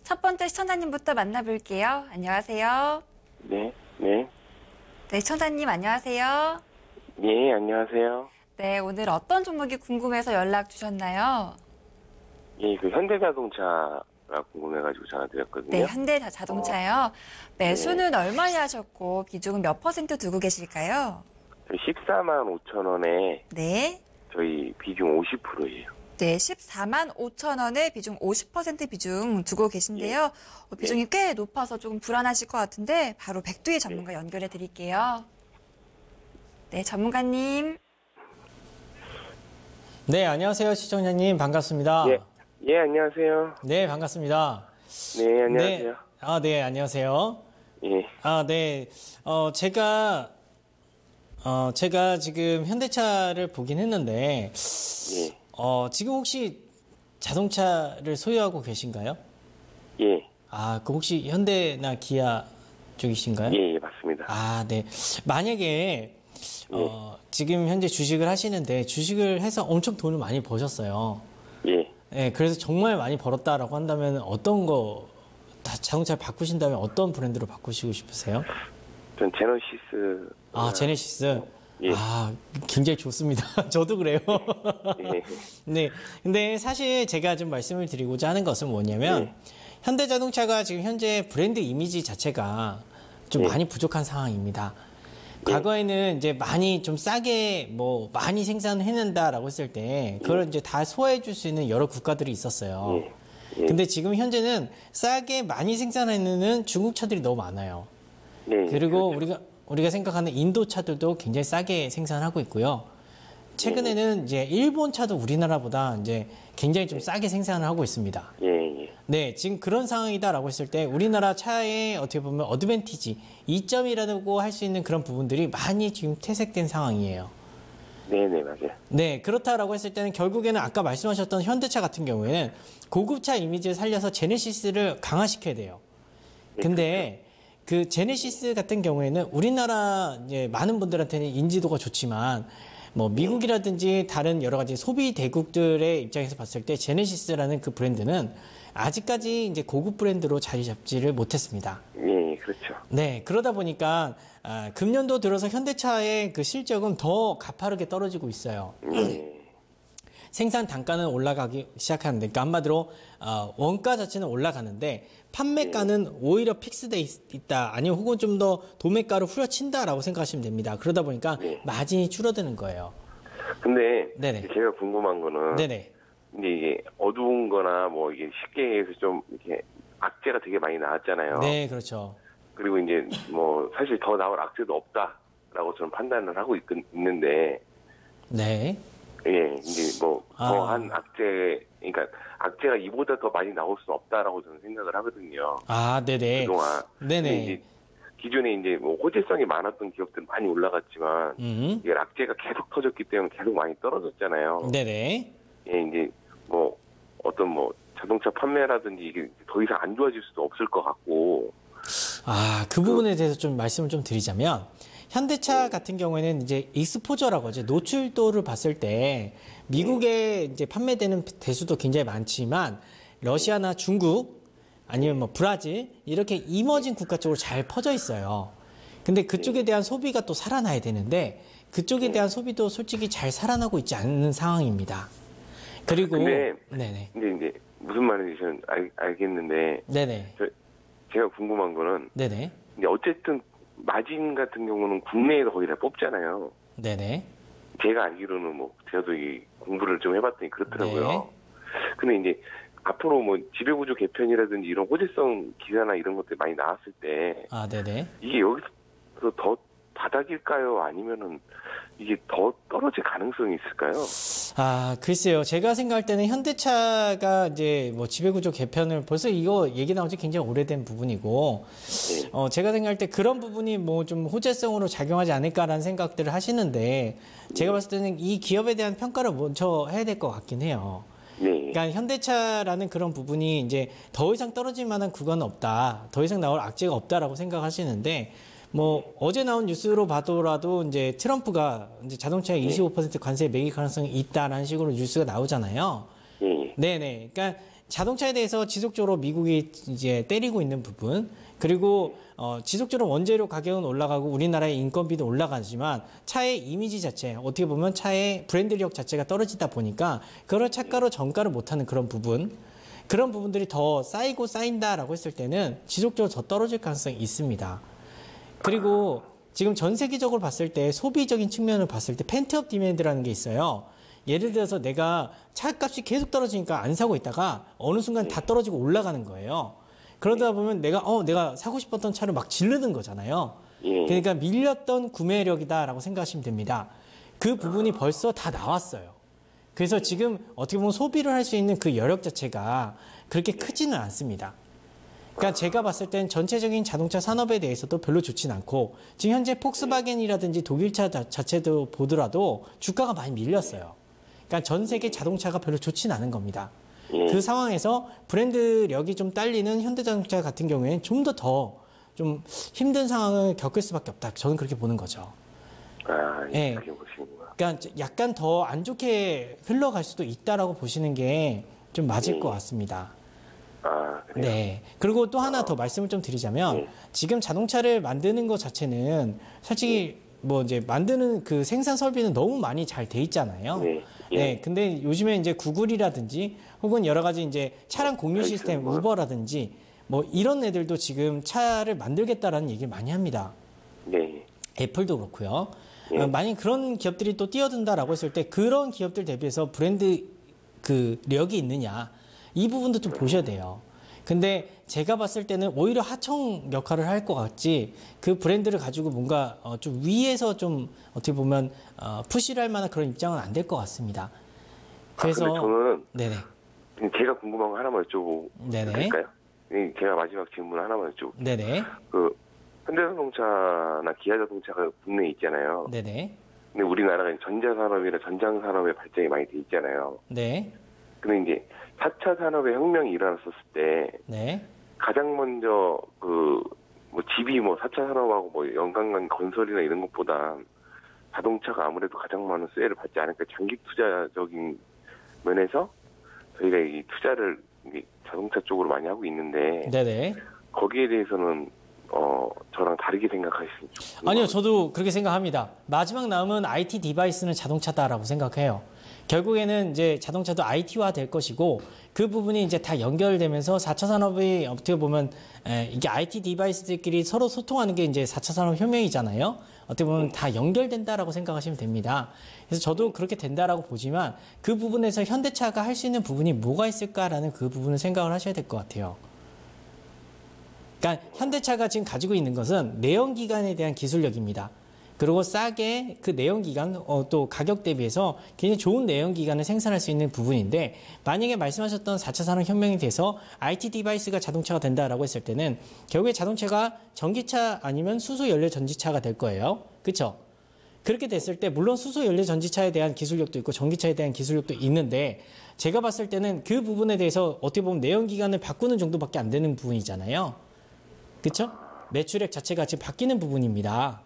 첫 번째 시청자님부터 만나볼게요. 안녕하세요. 네, 네. 네, 시청자님 안녕하세요. 예, 안녕하세요. 네, 오늘 어떤 종목이 궁금해서 연락 주셨나요? 예, 그 현대자동차가 궁금해가지고 전화드렸거든요. 네, 현대자동차요. 매수는 얼마나 하셨고 비중은 몇 퍼센트 두고 계실까요? 저희 14만 5천 원에 네. 저희 비중 50%예요. 네, 14만 5천 원에 비중 50% 비중 두고 계신데요. 비중이 꽤 높아서 조금 불안하실 것 같은데 바로 백두의 전문가 연결해 드릴게요. 네, 전문가님. 네, 안녕하세요. 시청자님 반갑습니다. 예, 예, 안녕하세요. 네, 반갑습니다. 네, 안녕하세요. 네, 네, 안녕하세요. 예, 네, 제가 지금 현대차를 보긴 했는데, 예, 지금 혹시 자동차를 소유하고 계신가요? 예, 그 혹시 현대나 기아 쪽이신가요? 예, 예, 맞습니다. 네. 만약에, 지금 현재 주식을 하시는데, 주식을 해서 엄청 돈을 많이 버셨어요. 예. 네, 그래서 정말 많이 벌었다라고 한다면 어떤 거, 자동차를 바꾸신다면 어떤 브랜드로 바꾸시고 싶으세요? 전 제너시스. 제네시스. 예. 굉장히 좋습니다. 저도 그래요. 예. 네. 근데 사실 제가 좀 말씀을 드리고자 하는 것은 뭐냐면, 현대자동차가 지금 현재 브랜드 이미지 자체가 좀 많이 부족한 상황입니다. 과거에는 이제 많이 좀 싸게 많이 생산을 해낸다라고 했을 때 그걸 이제 다 소화해 줄 수 있는 여러 국가들이 있었어요. 근데 지금 현재는 싸게 많이 생산하는 중국 차들이 너무 많아요. 그리고 우리가 생각하는 인도 차들도 굉장히 싸게 생산하고 있고요. 최근에는 이제 일본 차도 우리나라보다 이제 굉장히 좀 싸게 생산을 하고 있습니다. 네, 지금 그런 상황이다라고 했을 때 우리나라 차의 어떻게 보면 어드밴티지, 이점이라고 할 수 있는 그런 부분들이 많이 지금 퇴색된 상황이에요. 네네, 맞아요. 네, 그렇다라고 했을 때는 결국에는 아까 말씀하셨던 현대차 같은 경우에는 고급차 이미지를 살려서 제네시스를 강화시켜야 돼요. 근데 그 제네시스 같은 경우에는 우리나라 이제 많은 분들한테는 인지도가 좋지만 미국이라든지 다른 여러 가지 소비 대국들의 입장에서 봤을 때 제네시스라는 그 브랜드는 아직까지 이제 고급 브랜드로 자리 잡지를 못했습니다. 예, 그렇죠. 네, 그러다 보니까 금년도 들어서 현대차의 그 실적은 더 가파르게 떨어지고 있어요. 생산 단가는 올라가기 시작하는데, 그러니까 한마디로 원가 자체는 올라가는데 판매가는 오히려 픽스돼 있다, 아니면 혹은 좀 더 도매가로 후려친다라고 생각하시면 됩니다. 그러다 보니까 마진이 줄어드는 거예요. 근데 네네. 제가 궁금한 거는 네네. 근데 이게 어두운 거나 이게 쉽게 해서 좀 이렇게 악재가 되게 많이 나왔잖아요. 네, 그렇죠. 그리고 이제 사실 더 나올 악재도 없다라고 저는 판단을 하고 있는데. 네. 예, 이제 더한 악재, 그러니까 악재가 이보다 더 많이 나올 수는 없다라고 저는 생각을 하거든요. 네네. 그동안. 네네. 이제 기존에 이제 호재성이 많았던 기업들은 많이 올라갔지만, 이게 악재가 계속 터졌기 때문에 계속 많이 떨어졌잖아요. 네네. 예, 이제 어떤 자동차 판매라든지 이게 더 이상 안 좋아질 수도 없을 것 같고. 그 부분에 대해서 좀 말씀을 좀 드리자면, 현대차 같은 경우에는 이제 익스포저라고 하죠. 노출도를 봤을 때 미국에 이제 판매되는 대수도 굉장히 많지만 러시아나 중국 아니면 브라질 이렇게 이머징 국가 쪽으로 잘 퍼져 있어요. 근데 그쪽에 대한 소비가 또 살아나야 되는데 그쪽에 대한 소비도 솔직히 잘 살아나고 있지 않는 상황입니다. 그리고 네네. 근데 이제 무슨 말인지 저는 알겠는데 네네. 제가 궁금한 거는 네네. 근데 어쨌든 마진 같은 경우는 국내에서 거의 다 뽑잖아요. 네네. 제가 알기로는 저도 이 공부를 좀 해봤더니 그렇더라고요. 네. 근데 이제 앞으로 지배구조 개편이라든지 이런 호재성 기사나 이런 것들이 많이 나왔을 때 네네. 이게 여기서 더 바닥일까요? 아니면은 이게 더 떨어질 가능성이 있을까요? 글쎄요. 제가 생각할 때는 현대차가 이제 지배구조 개편을 벌써 이거 얘기 나온 지 굉장히 오래된 부분이고, 제가 생각할 때 그런 부분이 좀 호재성으로 작용하지 않을까라는 생각들을 하시는데, 제가 봤을 때는 이 기업에 대한 평가를 먼저 해야 될 것 같긴 해요. 그러니까 현대차라는 그런 부분이 이제 더 이상 떨어질 만한 구간은 없다, 더 이상 나올 악재가 없다라고 생각하시는데, 어제 나온 뉴스로 봐도라도 이제 트럼프가 이제 자동차에 25% 관세 매길 가능성이 있다라는 식으로 뉴스가 나오잖아요. 네네. 그러니까 자동차에 대해서 지속적으로 미국이 이제 때리고 있는 부분, 그리고 지속적으로 원재료 가격은 올라가고 우리나라의 인건비도 올라가지만 차의 이미지 자체, 어떻게 보면 차의 브랜드력 자체가 떨어지다 보니까 그걸 차가로 전가를 못하는 그런 부분, 그런 부분들이 더 쌓이고 쌓인다라고 했을 때는 지속적으로 더 떨어질 가능성이 있습니다. 그리고 지금 전 세계적으로 봤을 때 소비적인 측면을 봤을 때 펜트업 디맨드라는 게 있어요. 예를 들어서 내가 차값이 계속 떨어지니까 안 사고 있다가 어느 순간 다 떨어지고 올라가는 거예요. 그러다 보면 내가 사고 싶었던 차를 막 지르는 거잖아요. 그러니까 밀렸던 구매력이다라고 생각하시면 됩니다. 그 부분이 벌써 다 나왔어요. 그래서 지금 어떻게 보면 소비를 할 수 있는 그 여력 자체가 그렇게 크지는 않습니다. 그러니까 제가 봤을 땐 전체적인 자동차 산업에 대해서도 별로 좋진 않고 지금 현재 폭스바겐이라든지 독일차 자체도 보더라도 주가가 많이 밀렸어요. 그러니까 전 세계 자동차가 별로 좋진 않은 겁니다. 그 상황에서 브랜드력이 좀 딸리는 현대자동차 같은 경우에는 좀 더 좀 힘든 상황을 겪을 수밖에 없다. 저는 그렇게 보는 거죠. 네. 그러니까 약간 더 안 좋게 흘러갈 수도 있다라고 보시는 게 좀 맞을 것 같습니다. 그래요? 네. 그리고 또 하나 더 말씀을 좀 드리자면 지금 자동차를 만드는 것 자체는 솔직히 뭐 이제 만드는 그 생산 설비는 너무 많이 잘 돼 있잖아요. 네. 근데 요즘에 이제 구글이라든지 혹은 여러 가지 이제 차량 공유 시스템 우버라든지 뭐 이런 애들도 지금 차를 만들겠다라는 얘기를 많이 합니다. 네. 애플도 그렇고요. 만약 그런 기업들이 또 뛰어든다라고 했을 때 그런 기업들 대비해서 브랜드 그 력이 있느냐 이 부분도 좀 보셔야 돼요. 근데 제가 봤을 때는 오히려 하청 역할을 할 것 같지 그 브랜드를 가지고 뭔가 좀 위에서 좀 어떻게 보면 푸시를 할 만한 그런 입장은 안 될 것 같습니다. 그래서 근데 저는 네네. 제가 궁금한 거 하나만 여쭤보고 될까요? 제가 마지막 질문 하나만 여쭤볼게요. 네네. 그 현대자동차나 기아자동차가 국내에 있잖아요. 네네. 근데 우리나라가 전자산업이나 전장산업의 발전이 많이 돼 있잖아요. 네. 근데 이제 4차 산업의 혁명이 일어났었을 때 네. 가장 먼저 뭐 집이 뭐 4차 산업하고 뭐 연관관 건설이나 이런 것보다 자동차가 아무래도 가장 많은 수혜를 받지 않을까. 장기 투자적인 면에서 저희가 이 투자를 자동차 쪽으로 많이 하고 있는데 네네. 거기에 대해서는 저랑 다르게 생각하시는 좀 아니요, 저도 그렇게 생각합니다. 마지막 남은 IT 디바이스는 자동차다라고 생각해요. 결국에는 이제 자동차도 IT화 될 것이고 그 부분이 이제 다 연결되면서 4차 산업이 어떻게 보면 이게 IT 디바이스들끼리 서로 소통하는 게 이제 4차 산업 혁명이잖아요. 어떻게 보면 다 연결된다라고 생각하시면 됩니다. 그래서 저도 그렇게 된다라고 보지만 그 부분에서 현대차가 할 수 있는 부분이 뭐가 있을까라는 그 부분을 생각을 하셔야 될 것 같아요. 그러니까 현대차가 지금 가지고 있는 것은 내연기관에 대한 기술력입니다. 그리고 싸게 그 내연기관 또 가격 대비해서 굉장히 좋은 내연기관을 생산할 수 있는 부분인데 만약에 말씀하셨던 4차 산업혁명이 돼서 IT 디바이스가 자동차가 된다라고 했을 때는 결국에 자동차가 전기차 아니면 수소연료 전지차가 될 거예요. 그렇죠? 그렇게 됐을 때 물론 수소연료 전지차에 대한 기술력도 있고 전기차에 대한 기술력도 있는데 제가 봤을 때는 그 부분에 대해서 어떻게 보면 내연기관을 바꾸는 정도밖에 안 되는 부분이잖아요. 그렇죠? 매출액 자체가 지금 바뀌는 부분입니다.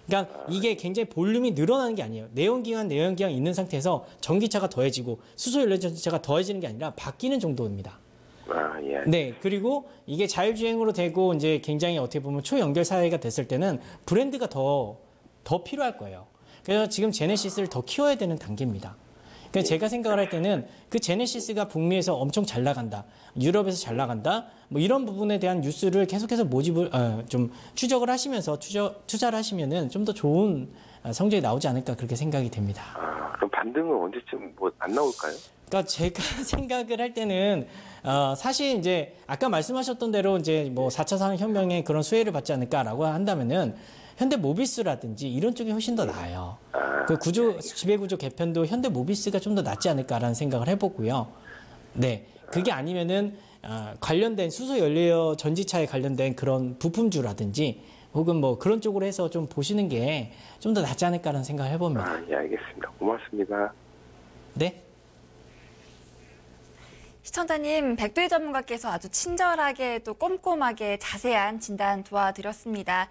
그러니까 이게 굉장히 볼륨이 늘어나는 게 아니에요. 내연기관 있는 상태에서 전기차가 더해지고 수소연료 전지차가 더해지는 게 아니라 바뀌는 정도입니다. 예. 네, 그리고 이게 자율주행으로 되고 이제 굉장히 어떻게 보면 초연결 사회가 됐을 때는 브랜드가 더 필요할 거예요. 그래서 지금 제네시스를 더 키워야 되는 단계입니다. 그러니까 제가 생각을 할 때는 그 제네시스가 북미에서 엄청 잘 나간다, 유럽에서 잘 나간다, 뭐 이런 부분에 대한 뉴스를 계속해서 좀 추적을 하시면서 투자를 하시면은 좀 더 좋은 성적이 나오지 않을까 그렇게 생각이 됩니다. 그럼 반등은 언제쯤 뭐 안 나올까요? 그러니까 제가 생각을 할 때는 사실 이제 아까 말씀하셨던 대로 이제 뭐 4차 산업혁명의 그런 수혜를 받지 않을까라고 한다면은 현대모비스라든지 이런 쪽이 훨씬 더 나아요. 그 지배구조 개편도 현대모비스가 좀 더 낫지 않을까라는 생각을 해보고요. 네, 그게 아니면은 관련된 수소연료 전지차에 관련된 그런 부품주라든지 혹은 뭐 그런 쪽으로 해서 좀 보시는 게 좀 더 낫지 않을까라는 생각을 해봅니다. 예, 알겠습니다. 고맙습니다. 네. 시청자님, 백두희 전문가께서 아주 친절하게 또 꼼꼼하게 자세한 진단 도와드렸습니다.